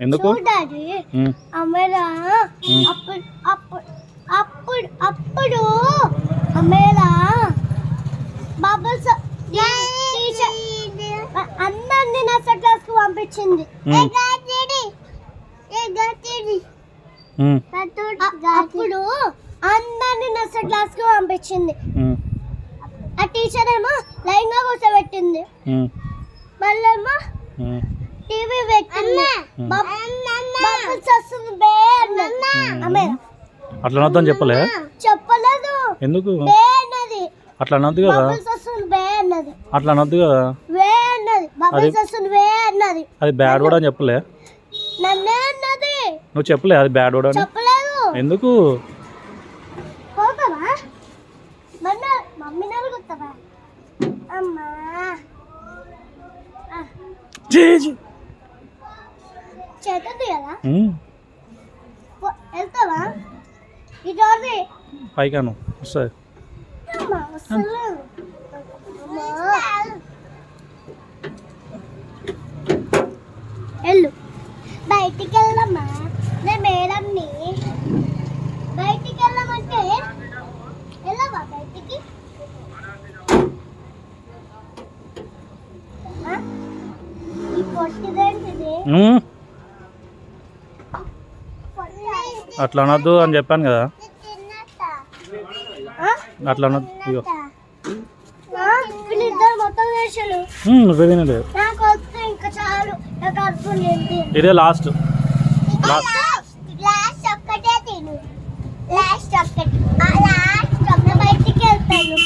ఎందుకు అమ్మేలా అప్పుడు అమ్మేలా బబుల్స్ అందరినీ నర్సరీ క్లాస్ కు పంపించింది. అప్పుడు అందరినీ నర్సరీ క్లాస్ కు పంపించింది. ఆ టీచర్ ఏమో లైన్ గా కూర్చోబెట్టింది. మళ్ళేమో టీవీ పెట్టింది. బబుల్స్ వస్తుంది బే అన్నది. అట్లా అనొద్దని చెప్పలేదు. ఎందుకు బే అన్నది. అట్లా అనొద్దు కదా. బబుల్స్ వస్తుంది బే అన్నది. అట్లా అనొద్దు కదా. వే అన్నది. బబుల్స్ వస్తుంది వే అన్నది. అది బ్యాడ్ వర్డ్ అని చెప్పలే. నన్నే అన్నది. నువ్వు చెప్పలే అది బ్యాడ్ వర్డ్ అని. చెప్పలేదు. ఎందుకు పోతావా మమ్మీ నలుగుతావా అమ్మా చేతుంది కదా వెళ్తావా ఇది పైకాను వస్తుంది. వెళ్ళు బయటికి వెళ్ళమ్మా. నేను మేడంని బయటికి వెళ్ళమంటే వెళ్ళవా బయటికి? ఈ పొట్టిదేంటిది? అట్లా అనొద్దు అని చెప్పాను కదా. అట్లా అనొద్దు. ఇగో వీళ్ళిద్దరు మొత్తం వేసారు. నువ్వే తినలేదు. నాకు వస్తే ఇంకా చాలు. నాకు అర్థం ఏంటి? ఇదే లాస్ట్ ఒక్కటే తిను. లాస్ట్ ఒక్కటి బయటికి వెళ్తాను.